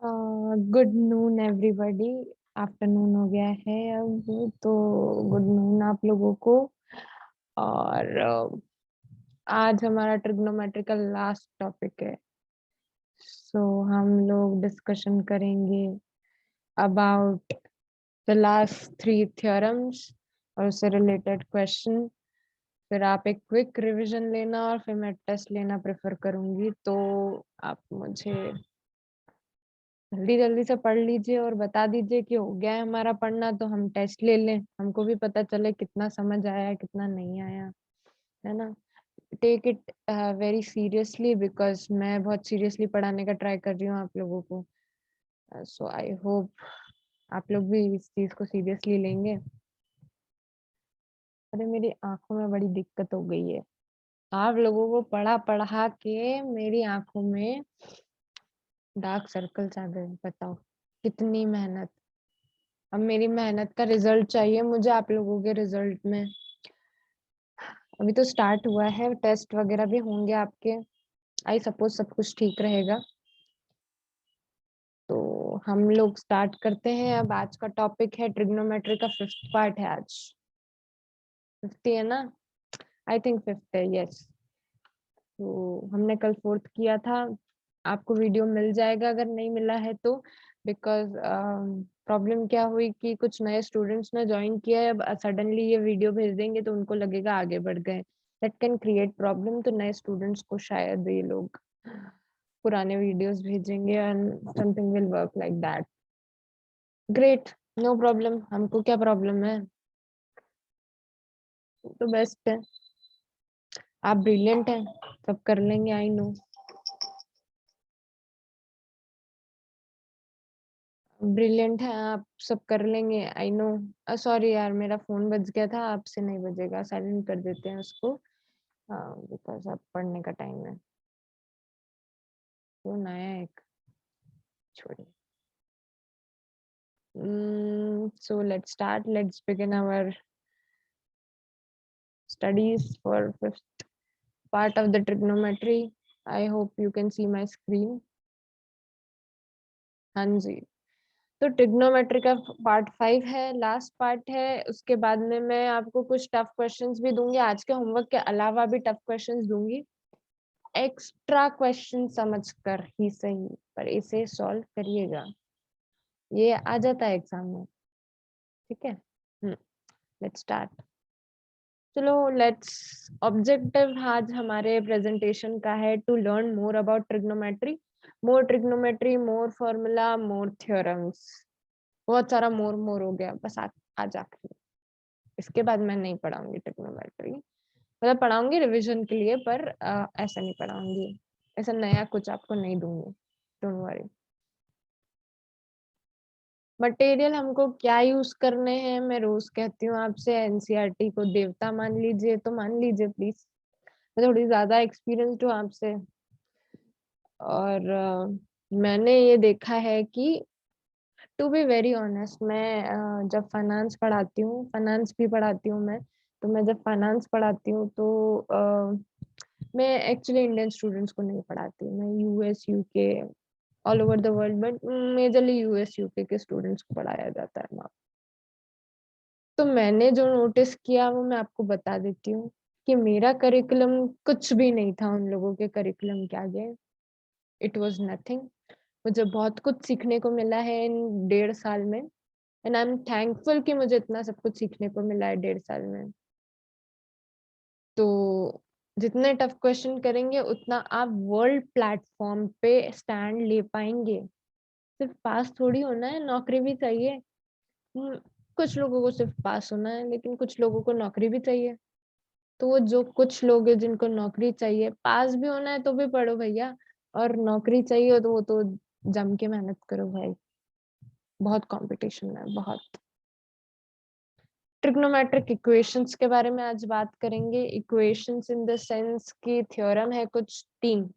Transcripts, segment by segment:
Good noon everybody. Afternoon हो गया है अब तो। गुड नून आप लोगों को। और आज हमारा ट्रिग्नोमेट्री का लास्ट टॉपिक है। सो हम लोग डिस्कशन करेंगे अबाउट द लास्ट 3 थ्योरम्स और उससे रिलेटेड क्वेश्चन। फिर आप एक क्विक रिवीजन लेना और फिर मैं टेस्ट लेना प्रेफर करूंगी। तो आप मुझे जल्दी जल्दी से पढ़ लीजिए और बता दीजिए कि हो गया है हमारा पढ़ना, तो हम टेस्ट ले लें, हमको भी पता चले कितना समझ आया कितना नहीं आया, है ना। Take it very seriously because मैं बहुत सीरियसली पढ़ाने का ट्राई कर रही हूँ आप लोगों को। सो आई होप आप लोग भी इस चीज को सीरियसली लेंगे। अरे मेरी आंखों में बड़ी दिक्कत हो गई है। आप लोगों को पढ़ा पढ़ा के मेरी आंखों में डार्क सर्कल्स आ गए। बताओ कितनी मेहनत। अब मेरी मेहनत का रिजल्ट चाहिए मुझे आप लोगों के रिजल्ट में। अभी तो स्टार्ट हुआ है, टेस्ट वगैरह भी होंगे आपके। आई सपोज सब कुछ ठीक रहेगा। तो हम लोग स्टार्ट करते हैं। अब आज का टॉपिक है ट्रिग्नोमेट्री का 5th पार्ट है आज। 50 है ना? आई थिंक 5th है, यस। तो हमने कल 4th किया था। आपको वीडियो मिल जाएगा अगर नहीं मिला है तो। बिकॉज प्रॉब्लम क्या हुई कि कुछ नए स्टूडेंट्स ने ज्वाइन किया है। अब सडनली ये वीडियो भेज देंगे तो उनको लगेगा आगे बढ़ गए। That can create problem. तो नए स्टूडेंट्स को शायद ये लोग पुराने वीडियोस भेजेंगे and something will work like that. Great, no problem. हमको क्या प्रॉब्लम है, तो बेस्ट है। आप ब्रिलियंट हैं, सब कर लेंगे, आई नो। ब्रिलियंट है आप, सब कर लेंगे, आई नो। सॉरी यार, मेरा फोन बज गया था, आपसे नहीं बजेगा, साइलेंट कर देते हैं उसको। बिकॉज अब पढ़ने का टाइम है। फोन आया एक, छोड़िए। So let's start, let's begin our studies for 5th part of the trigonometry. I hope you can see my screen. हाँ जी। तो ट्रिग्नोमेट्री का पार्ट 5 है, लास्ट पार्ट है। उसके बाद में मैं आपको कुछ टफ क्वेश्चंस भी दूंगी, आज के होमवर्क के अलावा भी टफ क्वेश्चंस दूंगी। एक्स्ट्रा क्वेश्चन समझकर ही सही, पर इसे सॉल्व करिएगा। ये आ जाता है एग्जाम में, ठीक है। Let's start. चलो लेट्स। ऑब्जेक्टिव आज हमारे प्रेजेंटेशन का है to learn more about trigonometry. More formula, more theorems. बहुत सारा मोर मोर हो गया बस। आज आखिरी। इसके बाद मैं नहीं पढ़ाऊंगी ट्रिग्नोमेट्री। मतलब पढ़ाऊंगी रिवीजन के लिए, पर ऐसा नहीं पढ़ाऊंगी। ऐसा नया कुछ आपको नहीं दूंगी, डोंट वरी। मटेरियल हमको क्या यूज करने हैं, मैं रोज कहती हूँ आपसे, एनसीईआरटी को देवता मान लीजिए तो मान लीजिए प्लीज। मैं थोड़ी ज्यादा एक्सपीरियंस्ड हूँ आपसे। और मैंने ये देखा है कि टू बी वेरी ऑनेस्ट, मैं जब फाइनेंस पढ़ाती हूँ, फाइनेंस भी पढ़ाती हूँ मैं। तो मैं जब फाइनेंस पढ़ाती हूँ तो मैं एक्चुअली इंडियन स्टूडेंट्स को नहीं पढ़ाती हूँ। मैं US UK all over the world, but majorly US UK के स्टूडेंट्स को पढ़ाया जाता है वहाँ। तो मैंने जो नोटिस किया वो मैं आपको बता देती हूँ कि मेरा करिकुलम कुछ भी नहीं था उन लोगों के करिकुलम के आगे। It was nothing. मुझे बहुत कुछ सीखने को मिला है इन 1.5 साल में। एंड आई एम थैंकफुल कि मुझे इतना सब कुछ सीखने को मिला है 1.5 साल में। तो जितने टफ क्वेश्चन करेंगे उतना आप वर्ल्ड प्लेटफॉर्म पे स्टैंड ले पाएंगे। सिर्फ पास थोड़ी होना है, नौकरी भी चाहिए। कुछ लोगों को सिर्फ पास होना है, लेकिन कुछ लोगों को नौकरी भी चाहिए। तो वो जो कुछ लोग हैं जिनको नौकरी चाहिए, पास भी होना है तो भी पढ़ो भैया। और नौकरी चाहिए तो वो तो जम के मेहनत करो भाई। बहुत कंपटीशन है, बहुत। ट्रिग्नोमेट्रिक इक्वेशंस के बारे में आज बात करेंगे। इक्वेशंस इन द सेंस की थ्योरम है कुछ, तीन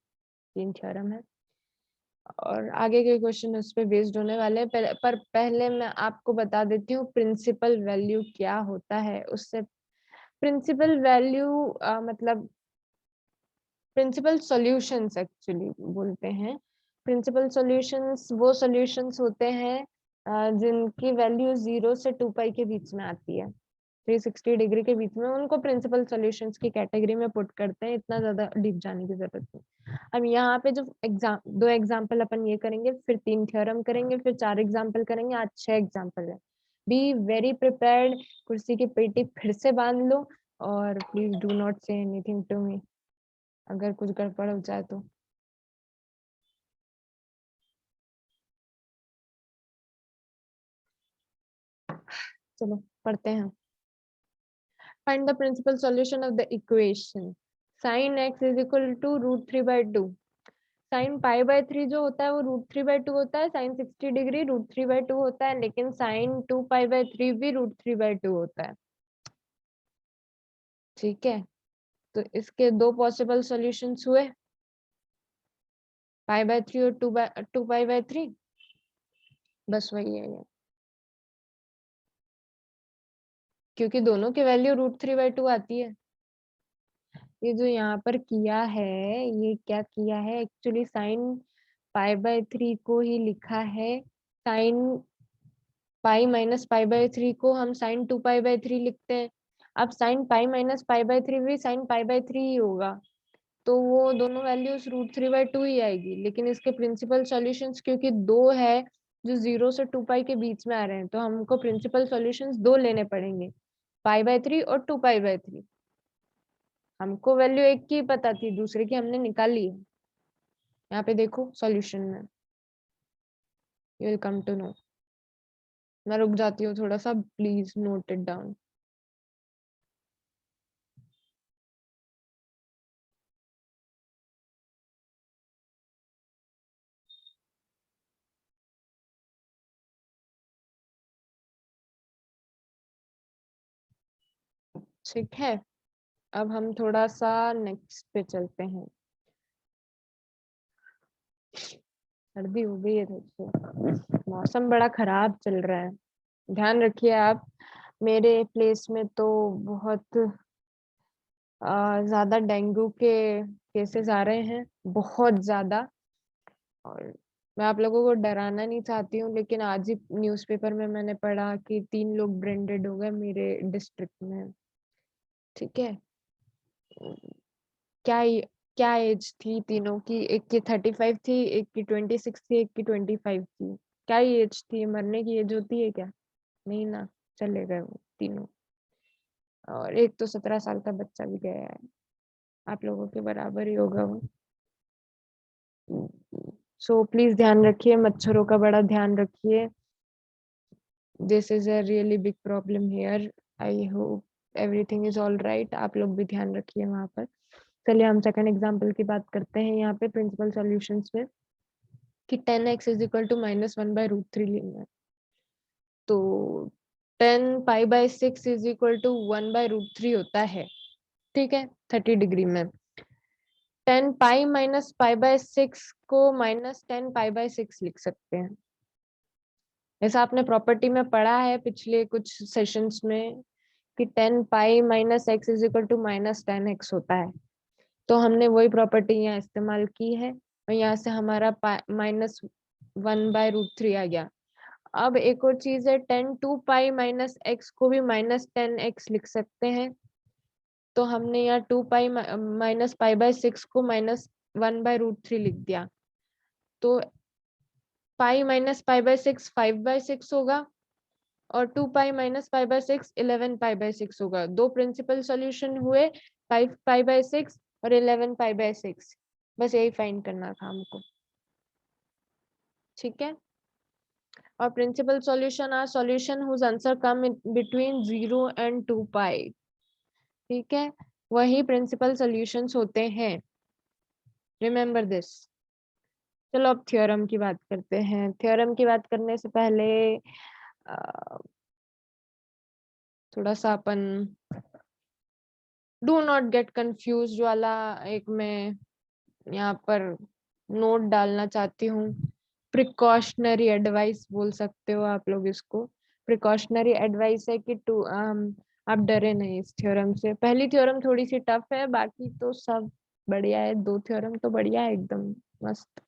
थ्योरम है। और आगे के क्वेश्चन उस पे बेस्ड होने वाले हैं। पर पहले मैं आपको बता देती हूँ प्रिंसिपल वैल्यू क्या होता है। उससे प्रिंसिपल वैल्यू मतलब प्रिंसिपल सॉल्यूशंस एक्चुअली बोलते हैं। प्रिंसिपल सॉल्यूशंस वो सॉल्यूशंस होते हैं जिनकी वैल्यू 0 से 2 पाई के बीच में आती है, 360 डिग्री के बीच में, उनको प्रिंसिपल सॉल्यूशंस की कैटेगरी में पुट करते हैं। इतना ज्यादा डीप जाने की जरूरत नहीं। अब यहाँ पे जो दो एग्जाम्पल अपन ये करेंगे, फिर 3 थ्योरम करेंगे, फिर 4 एग्जाम्पल करेंगे, आज 6 एग्जाम्पल है। बी वेरी प्रिपेयर्ड, कुर्सी की पेटी फिर से बांध लो, और please do not say anything to me अगर कुछ गड़बड़ हो जाए तो। चलो पढ़ते हैं। Find the principal solution of the equation sin x is equal to √3/2। Sine pi by 3 जो होता है वो √3/2 होता है, साइन 60 डिग्री √3/2 होता है, लेकिन साइन 2 पाई बाय 3 भी √3/2 होता है। ठीक है, तो इसके दो पॉसिबल सॉल्यूशंस हुए, पाई बाय 3 और 2 पाई बाय 3, बस वही है ये, क्योंकि दोनों की वैल्यू √3/2 आती है। ये जो यहाँ पर किया है, ये क्या किया है एक्चुअली, साइन पाई बाय 3 को ही लिखा है, sine pi minus pi by 3 को हम साइन 2 पाई बाय 3 लिखते हैं। अब sine pi minus pi by 3 भी साइन पाई बाय 3 ही होगा, तो वो दोनों वैल्यूज √3/2 ही आएगी। लेकिन इसके प्रिंसिपल सॉल्यूशंस क्योंकि दो है जो 0 से 2 पाई के बीच में आ रहे हैं, तो हमको प्रिंसिपल सॉल्यूशंस दो लेने पड़ेंगे, पाई बाय 3 और 2 पाई बाय 3। हमको वैल्यू एक की पता थी, दूसरे की हमने निकाली है। यहाँ पे देखो सॉल्यूशन में, you will come to know. मैं रुक जाती हूँ थोड़ा सा, प्लीज नोट इट डाउन। ठीक है, अब हम थोड़ा सा नेक्स्ट पे चलते हैं। सर्दी हो गई है थोड़ी सी, मौसम बड़ा खराब चल रहा है, ध्यान रखिए आप। मेरे प्लेस में तो बहुत ज्यादा डेंगू के केसेस आ रहे हैं, बहुत ज्यादा। और मैं आप लोगों को डराना नहीं चाहती हूँ, लेकिन आज ही न्यूज़पेपर में मैंने पढ़ा कि 3 लोग ब्रेन डेड हो गए मेरे डिस्ट्रिक्ट में। ठीक है, क्या क्या एज थी तीनों की, एक की 35 थी, एक की 26 थी, एक की 25 थी। क्या एज थी, मरने की एज होती है क्या? नहीं ना, चले गए वो तीनों। और एक तो 17 साल का बच्चा भी गया है, आप लोगों के बराबर ही होगा वो। सो प्लीज ध्यान रखिए, मच्छरों का बड़ा ध्यान रखिए। This is a really big problem here. I hope everything is all right, आप लोग भी ध्यान रखिए वहां पर। चलिए हम सेकंड एग्जांपल की बात करते हैं। यहाँ पे प्रिंसिपल सॉल्यूशंस में कि 10x इज इक्वल टू -1/√3 लेना है, तो 10 पाई/6 इज इक्वल टू 1/√3 होता है। ठीक है, 30 डिग्री में 10 पाई माइनस पाई/6 को -10 पाई/6 लिख सकते हैं। ऐसा आपने प्रॉपर्टी में पढ़ा है पिछले कुछ सेशंस में कि 10 pi - x is equal to -10x होता है, तो हमने वही प्रॉपर्टी यहाँ इस्तेमाल की है, और यहाँ से हमारा -1/√3 आ गया। अब एक और चीज है, 10 2 पाई - x को भी -10x लिख सकते हैं, तो हमने यहाँ 2 पाई माइनस पाई/6 को -1/√3 लिख दिया, तो पाई माइनस पाई/6 5/6 होगा, और 2 पाई - पाई/6 11 पाई/6 होगा। दो प्रिंसिपल सॉल्यूशन हुए, 5 पाई/6 और 11 पाई/6। बस यही फाइंड करना था हमको। ठीक है, और principal solution are solution whose answer come between 0 and 2 pi. ठीक है, वही प्रिंसिपल सॉल्यूशंस होते हैं, रिमेम्बर दिस। चलो अब थ्योरम की बात करते हैं। थ्योरम की बात करने से पहले थोड़ा सा अपन डू नॉट गेट कंफ्यूज वाला एक मैं यहाँ पर नोट डालना चाहती हूँ। प्रिकॉशनरी एडवाइस बोल सकते हो आप लोग इसको। प्रिकॉशनरी एडवाइस है कि आप डरे नहीं इस थ्योरम से। पहली थ्योरम थोड़ी सी टफ है, बाकी तो सब बढ़िया है। दो थ्योरम तो बढ़िया है, एकदम मस्त।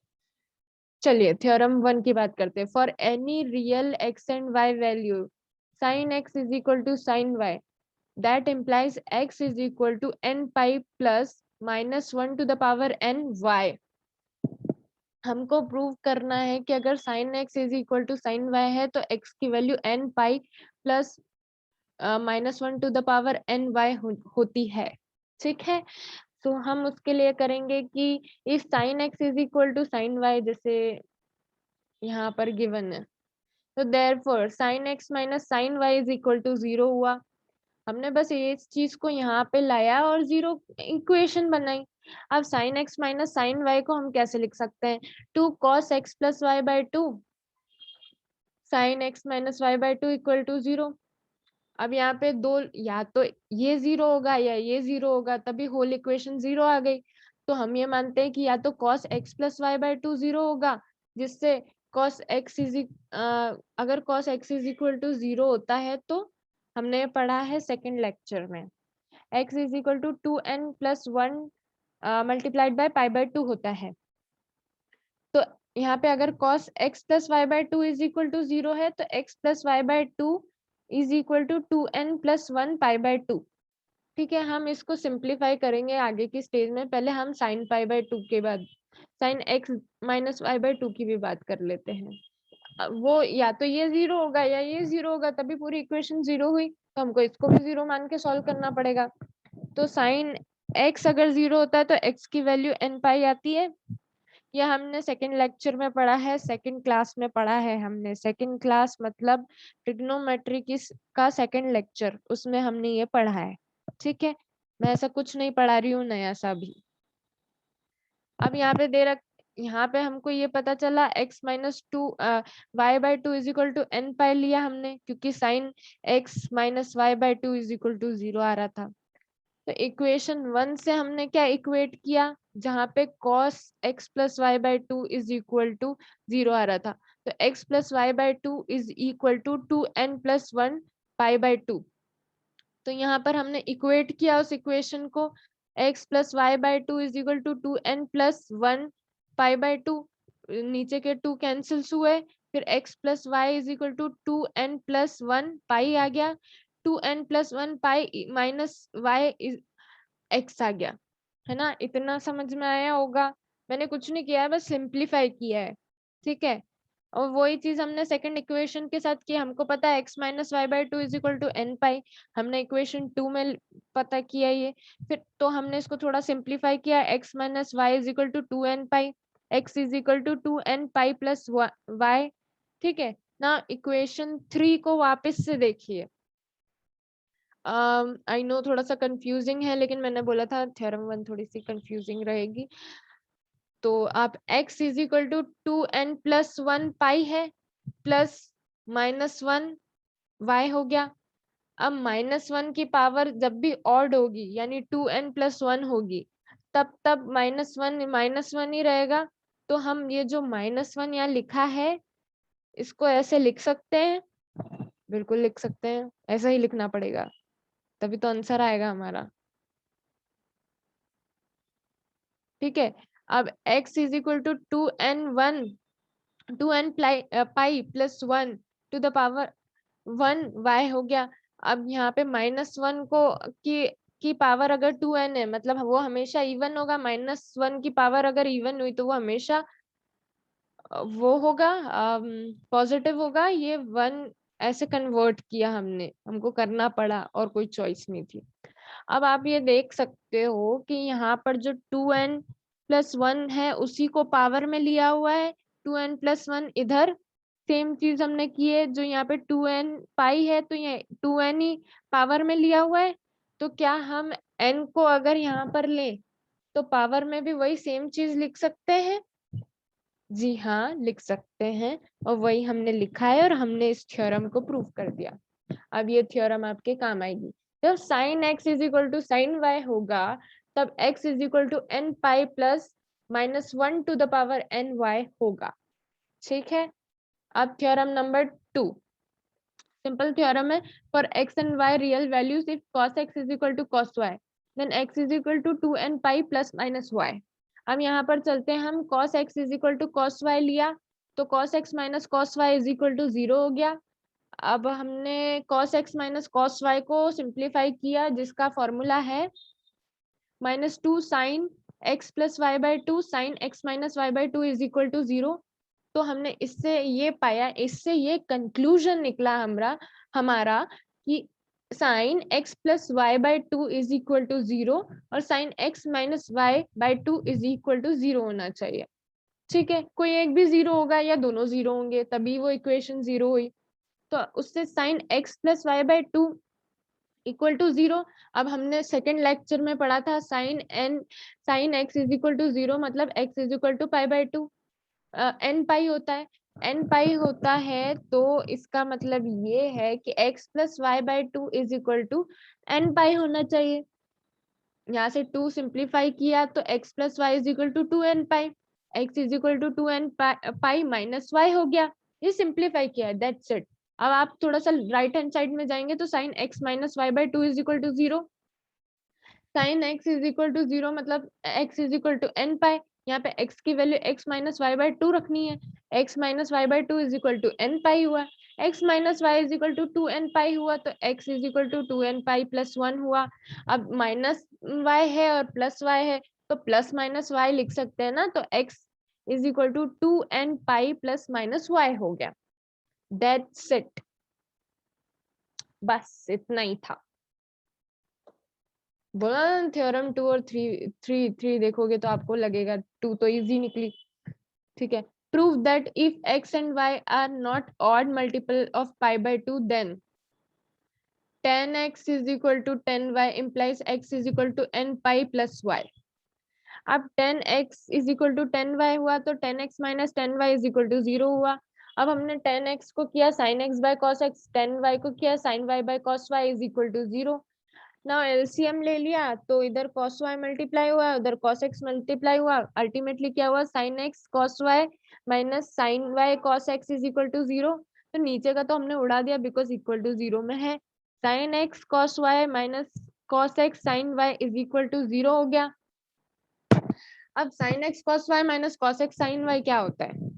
चलिए थ्योरम 1 की बात करते हैं। For any real x and y value sin x is equal to sin y, that implies x is equal to n pi plus -1 to the power n y। हमको प्रूव करना है कि अगर sin x is equal to sin y है तो x की value n pi plus -1 to the power n y होती है। ठीक है, तो हम उसके लिए करेंगे कि if sin x is equal to sin y, जैसे यहाँ पर गिवन है, तो therefore sin x minus sin y is equal to 0 हुआ। हमने बस ये चीज को यहाँ पे लाया और 0 इक्वेशन बनाई। अब sin x minus sin y को हम कैसे लिख सकते हैं? 2 cos x plus y by 2 sin x minus y by 2 equal to 0। अब यहाँ पे दो, या तो ये 0 होगा या ये 0 होगा, तभी होल इक्वेशन 0 आ गई। तो हम ये मानते हैं कि या तो cos x plus y by 2 0 होगा, जिससे cos x अगर cos x is equal to 0 होता है तो हमने पढ़ा है सेकेंड लेक्चर में x is equal to 2n plus 1 multiplied by pi by 2 होता है। तो यहाँ पे अगर cos x plus y by 2 is equal to 0 है तो x plus y by 2 is equal to 2n plus 1 pi by 2। ठीक है, हम इसको सिंप्लीफाई करेंगे आगे की स्टेज में। पहले हम साइन पाई बाय 2 के बाद sine x minus y by 2 की भी बात कर लेते हैं। वो या तो ये 0 होगा या ये 0 होगा, तभी पूरी इक्वेशन 0 हुई, तो हमको इसको भी 0 मान के सॉल्व करना पड़ेगा। तो साइन x अगर 0 होता है तो x की वैल्यू n पाई आती है। यह हमने सेकंड लेक्चर में पढ़ा है, सेकंड क्लास में पढ़ा है हमने। सेकंड क्लास मतलब ट्रिग्नोमेट्री की का सेकंड लेक्चर, उसमें हमने ये पढ़ा है। ठीक है, मैं ऐसा कुछ नहीं पढ़ा रही हूँ नया सा भी। अब यहाँ पे दे रख, यहाँ पे हमको ये पता चला x minus 2 y by 2 is equal to n pi लिया हमने, क्योंकि sine x minus y by 2 is equal to 0 आ रहा था। तो इक्वेशन 1 से हमने क्या इक्वेट किया, जहां पे cos x plus y by 2 is equal to 0 आ रहा था, तो x plus y by 2 is equal to 2n plus 1 pi by 2। तो यहाँ पर हमने इक्वेट किया उस इक्वेशन को, x plus y by 2 is equal to 2n plus 1 pi by 2, नीचे के 2 कैंसिल्स हुए, फिर x plus y is equal to 2n plus 1 pi आ गया, 2n plus 1 pi minus y x आ गया, है ना। इतना समझ में आया होगा, मैंने कुछ नहीं किया है, बस सिंप्लीफाई किया है। ठीक है, और वही चीज हमने सेकंड इक्वेशन के साथ की। हमको पता है x minus y by 2 is equal to n pi, हमने इक्वेशन 2 में पता किया ये। फिर तो हमने इसको थोड़ा सिंप्लीफाई किया, x minus y is equal to 2n pi, x is equal to 2n pi plus y। ठीक है ना, इक्वेशन 3 को वापस से देखिए। आई नो थोड़ा सा कंफ्यूजिंग है, लेकिन मैंने बोला था थ्योरम 1 थोड़ी सी कंफ्यूजिंग रहेगी। तो आप x is equal to 2n plus 1 pi है प्लस -1 y हो गया। अब -1 की पावर जब भी ऑड होगी, यानी 2n प्लस 1 होगी, तब -1 ही रहेगा। तो हम ये जो -1 यहाँ लिखा है, इसको ऐसे लिख सकते हैं, बिल्कुल लिख सकते हैं, ऐसा ही लिखना पड़ेगा, तभी तो आंसर आएगा हमारा। ठीक है, अब x is equal to 2n pi plus 1 to the power 1 y हो गया। अब यहाँ पे -1 को की पावर अगर 2n है, मतलब वो हमेशा इवन होगा। -1 की पावर अगर इवन हुई तो वो हमेशा वो होगा, पॉजिटिव होगा। ये 1 ऐसे कन्वर्ट किया हमने, हमको करना पड़ा और कोई चॉइस नहीं थी। अब आप ये देख सकते हो कि यहाँ पर जो 2n प्लस 1 है उसी को पावर में लिया हुआ है, 2n प्लस 1 इधर सेम चीज हमने की है। जो यहाँ पे 2n पाई है तो ये 2n ही पावर में लिया हुआ है। तो क्या हम n को अगर यहाँ पर लें तो पावर में भी वही सेम चीज लिख सकते हैं? जी हाँ, लिख सकते हैं, और वही हमने लिखा है और हमने इस थ्योरम को प्रूव कर दिया। अब ये थ्योरम आपके काम आएगी। जब sine x is equal to sine y होगा, तब x is equal to n pi plus -1 to the power n y होगा। ठीक है, अब थ्योरम नंबर 2, सिंपल थ्योरम है। For x and y real values, if cos x is equal to cos y, then x is equal to 2n pi plus minus y। अब यहाँ पर चलते हैं हम, cos x is equal to cos y लिया, तो cos x minus cos y is equal to 0 हो गया। अब हमने cos x minus cos y को सिंप्लीफाई किया, जिसका फॉर्मूला है -2 sin x plus y by two, sine x minus y by two is equal to 0। तो हमने इससे ये पाया, इससे ये कंक्लूजन निकला हमारा कि sine x plus y by two is equal to 0 और sine x minus y by two is equal to 0 होना चाहिए। ठीक है, कोई एक भी 0 होगा या दोनों 0 होंगे, तभी वो इक्वेशन 0 हुई। तो उससे sine x plus y by two equal to 0। अब हमने सेकेंड लेक्चर में पढ़ा था sine x is equal to 0 मतलब x is equal to pi by two, n pi होता है, एन पाई होता है, तो इसका मतलब ये है कि x plus y by two is equal to n pi होना चाहिए। यहाँ से 2 सिंप्लीफाई किया तो x plus y is equal to 2n pi, x is equal to 2n pi minus y हो गया। ये सिंप्लीफाई किया है, दैट्स इट। अब आप थोड़ा सा राइट हैंड साइड में जाएंगे तो sine x minus y by two is equal to 0, sine x is equal to 0 मतलब x is equal to n pi. यहाँ पे x की value x minus y by two रखनी है, x minus y by two is equal to n pi हुआ, x minus y is equal to 2n pi हुआ, तो x is equal to 2n pi plus 1 हुआ। अब minus y है और plus y है, तो प्लस माइनस y लिख सकते हैं ना, तो x is equal to 2n pi plus minus y हो गया। दैट्स इट, बस इतना ही था। बोला ना थ्योरम 2 और 3 देखोगे तो आपको लगेगा 2 तो इजी निकली। ठीक है, prove that if x and y are not odd multiple of pi by 2 then 10x is equal to 10y implies x is equal to n pi plus y। अब 10x is equal to 10y हुआ तो 10x minus 10y is equal to 0 हुआ। अब हमने 10x को किया sin x by cos x, 10y को किया sin y by cos y is equal to 0। Now LCM ले लिया तो इधर cos y मल्टीप्लाई हुआ, उधर cos x मल्टीप्लाई हुआ, अल्टीमेटली क्या हुआ sin x cos y minus sin y cos x is equal to 0। तो नीचे का तो हमने उड़ा दिया बिकॉज इक्वल टू 0 में है, sin x cos y minus cos x sin y is equal to 0 हो गया। अब sin x cos y minus cos x sin y क्या होता है,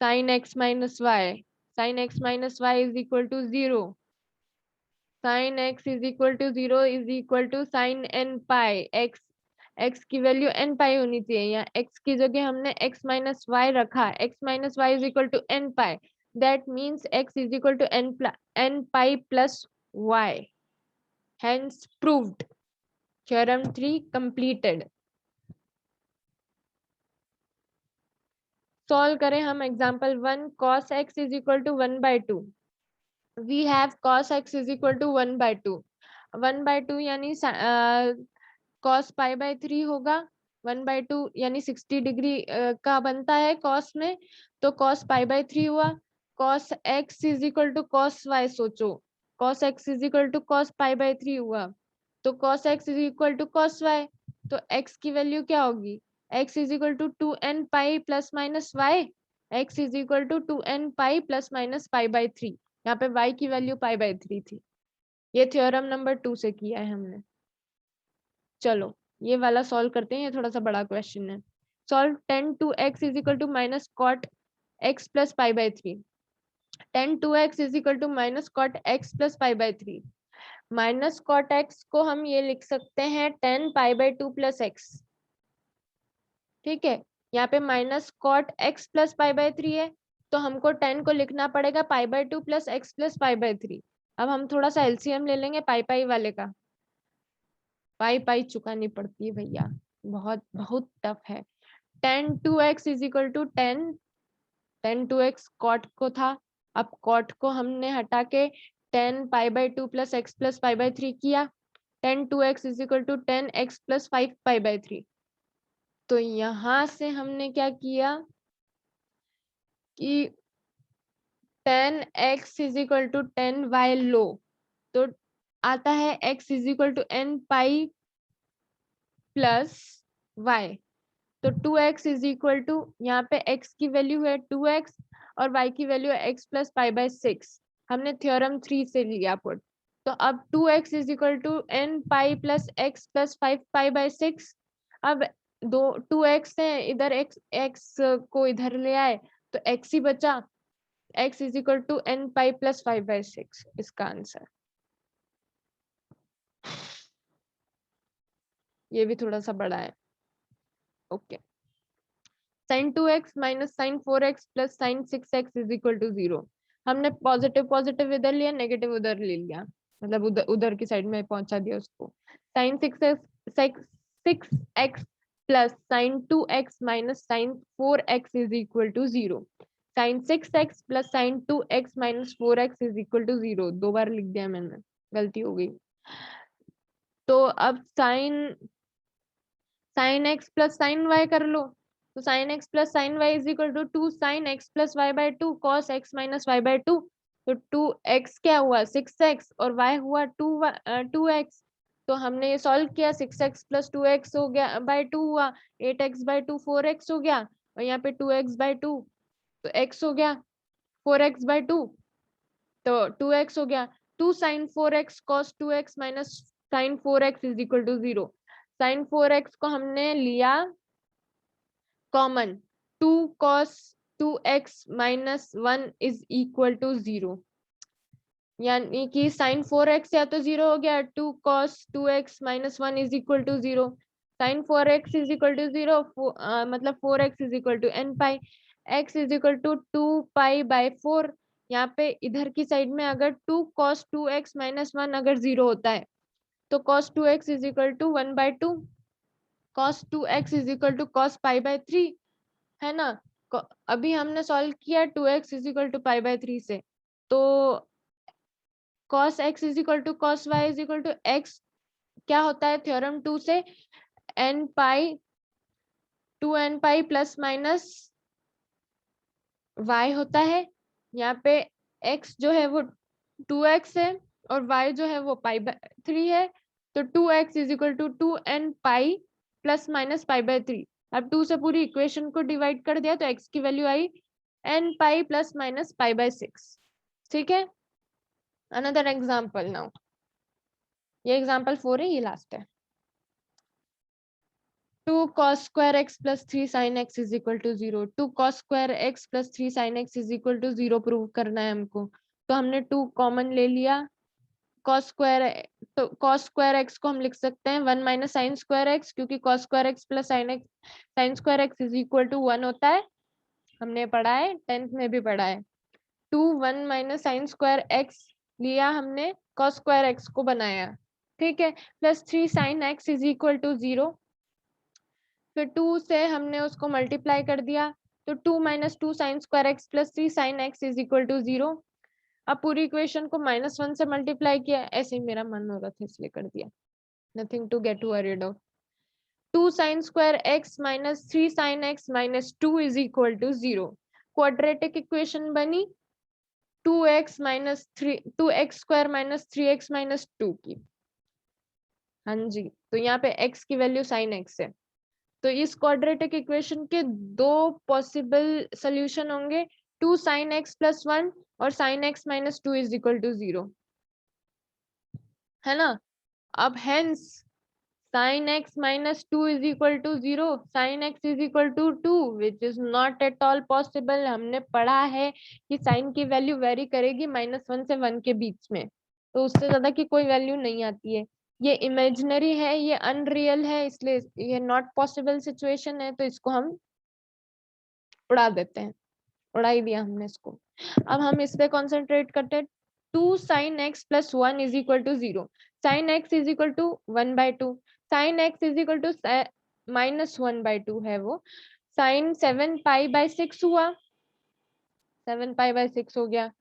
sin x minus y, sin x minus y is equal to 0, sin x is equal to 0 is equal to sin n pi x की value n pi होनी चाहिए, या x की जगह हमने x माइनस वाई रखा, x minus y is equal to n pi, that means x is equal to n pi plus y, hence proved, theorem 3 completed। Solve करें हम example 1, cos x is equal to 1 by 2, we have cos x is equal to 1 by 2, 1 by 2 यानी cos pi by 3 होगा, 1 by 2 यानी 60 degree का बनता है cos में, तो cos पाई बाई 3 हुआ। cos x is equal to cos y, सोचो cos x is equal to cos pi by 3 हुआ, तो cos x is equal to cos y, तो x की वैल्यू क्या होगी, x is equal to 2n pi plus minus y, x is equal to 2n pi plus minus pi by 3, यहाँ पे y की वैल्यू पाई बाई 3 थी। ये थ्योरम नंबर 2 से किया है हमने। चलो ये वाला सॉल्व करते हैं, ये थोड़ा सा बड़ा क्वेश्चन है। Solve 10 two x is equal to minus cot x plus pi by 3, 10 two x is equal to minus cot x plus pi by 3। Minus cot x को हम ये लिख सकते हैं 10 पाई बाई 2 प्लस x। ठीक है, यहाँ पे minus cot x plus pi by 3 है, तो हमको 10 को लिखना पड़ेगा pi by 2 plus x plus pi by 3। अब हम थोड़ा सा एलसीएम ले लेंगे पाई पाई वाले का, पाई पाई चुकानी पड़ती है भैया, बहुत बहुत टफ है। 10 two x is equal to 10 two x cot को था, अब कॉट को हमने हटा के 10 pi by 2 plus x plus pi by 3 किया, 10 two x is equal to 10x plus 5 pi by 3। तो यहां से हमने क्या किया कि 10x is equal to 10y लो, तो आता है x is equal to n pi plus y, तो 2x इज इक्वल टू, यहाँ पे x की वैल्यू है 2x और y की वैल्यू है x प्लस पाई बाई 6, हमने थ्योरम 3 से लिया पुट। तो अब 2x is equal to n pi plus x plus 5 pi by 6, अब दो 2x है, इधर x को इधर ले आए तो x ही बचा, x is equal to n pi plus 5/6 इसका आंसर। ये भी थोड़ा सा बड़ा है। Okay, sin 2x minus sin 4x plus sin 6x is equal to 0। हमने पॉजिटिव पॉजिटिव इधर लिया, नेगेटिव उधर ले लिया, मतलब उधर उधर की साइड में पहुंचा दिया उसको। sin 6x plus sin 2x minus sin 4x is equal to 0। sin 6x plus sin 2x minus 4x is equal to 0, 2 बार लिख दिया मैंने, गलती हो गई। तो अब sin x plus sin y कर लो, तो sin x plus sin y is equal to 2 sin x plus y by 2 cos x minus y by 2। तो 2x क्या हुआ 6x और y हुआ 2x। तो हमने ये सॉल्व किया, 6x प्लस 2x हो गया बाय 2 हुआ, 8x बाय 2 4x हो गया, और यहाँ पे 2x बाय 2 तो x हो गया, 4x बाय 2 तो 2x हो गया। 2 sin 4x cos 2x minus sin 4x is equal to 0। sin 4x को हमने लिया common, 2 cos 2x minus 1 is equal to 0, यानी कि sin 4x या तो 0 हो गया, 2 cos 2x minus 1 is equal to 0। sin 4x is equal to 0, मतलब 4x is equal to n pi, x is equal to 2 pi by 4। यहाँ पे इधर की साइड में अगर 2 cos 2x माइनस 1 अगर 0 होता है तो cos 2x is equal to 1 by 2, cos 2x is equal to cos pi by 3, है ना। अभी हमने सॉल्व किया 2x is equal to pi by 3 से, तो cos x is equal to cos y is equal to x क्या होता है थ्योरम 2 से, n pi 2n pi plus minus y होता है। यहाँ पे x जो है वो 2x है और y जो है वो पाई बाय 3 है, तो 2x is equal to 2n pi plus minus pi by 3। अब 2 से पूरी इक्वेशन को डिवाइड कर दिया तो x की value I n pi plus minus pi by 6। ठीक है, अनदर एग्जाम्पल नाउ, ये एग्जाम्पल 4 है, ये लास्ट है। 2 cos square x plus 3 sin x is equal to 0। 2 cos square x plus 3 sin x is equal to 0 prove करना है हमको। तो हमने 2 कॉमन ले लिया, cos square, तो cos square x को हम लिख सकते हैं 1 माइनस sin square x, क्योंकि cos square x plus sin square x is equal to 1 होता है, हमने पढ़ा है 10th में भी पढ़ा है। 2 1 माइनस sin square x लिया हमने, cos square x को बनाया, ठीक है, plus 3 sin x is equal to 0। फिर 2 से हमने उसको मल्टीप्लाई कर दिया, तो 2 minus 2 sine square x plus 3 sine x is equal to 0। अब पूरी इक्वेशन को -1 से मल्टीप्लाई किया, ऐसे ही मेरा मन हो रहा था इसलिए कर दिया, nothing to get worried of. 2 sine square x minus 3 sine x minus 2 is equal to 0। Quadratic equation बनी 2x minus 3 2x square minus 3x minus 2 की। हाँ जी, तो यहाँ पे x की वैल्यू साइन x है, तो इस क्वाड्रेटिक इक्वेशन के दो पॉसिबल सॉल्यूशन होंगे, 2 sin x प्लस 1 और sin x minus 2 is equal to 0, है ना। अब hence sin x minus 2 is equal to 0, sin x is equal to 2 which is not at all possible. हमने पढ़ा है कि sin की वैल्यू वेरी करेगी -1 से 1 के बीच में, तो उससे ज्यादा की कोई वैल्यू नहीं आती है। ये इमेजिनरी है, ये अनरियल है, इसलिए ये नॉट पॉसिबल सिचुएशन है, तो इसको हम उड़ा देते हैं, उड़ा ही दिया हमने इसको। अब हम इस पे कॉन्सेंट्रेट करते हैं। 2 sin x plus 1 is equal to 0, sin x is equal to 1 by 2, sin x is equal to -1 by 2 है वो, sin 7 पाई बाय 6 हुआ, 7 पाई बाय 6 हो गया,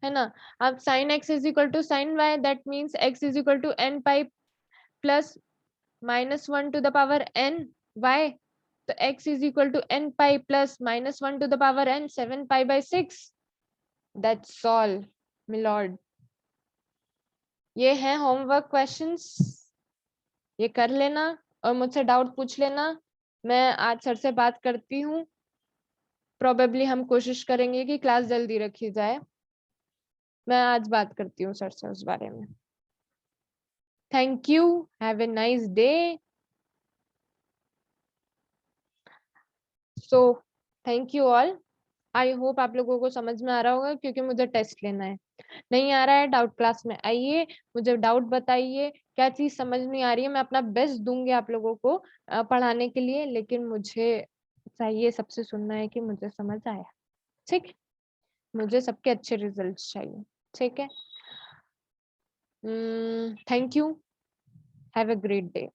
है ना। अब sin x is equal to sin y, that means x is equal to n pi plus -1 to the power n y, तो x is equal to n pi plus -1 to the power n 7 pi by 6। That's all milord. ये है homework questions, ये कर लेना और मुझसे doubt पूछ लेना। मैं आज सर से बात करती हूँ, प्रोबेबली हम कोशिश करेंगे कि क्लास जल्दी रखी जाए। मैं आज बात करती हूँ सर से उस बारे में। Thank you, have a nice day. So thank you all. I hope आप लोगों को समझ में आ रहा होगा, क्योंकि मुझे टेस्ट लेना है। नहीं आ रहा है, डाउट क्लास में आइए, मुझे डाउट बताइए, क्या चीज़ समझ नहीं आ रही है, मैं अपना बेस्ट दूँगी आप लोगों को पढ़ाने के लिए, लेकिन मुझे चाहिए सबसे सुनना है कि मुझे समझ आया, ठीक है? मुझे सबके अच्छे रिजल्ट्स चाहिए, ठीक है? Thank you, have a great day.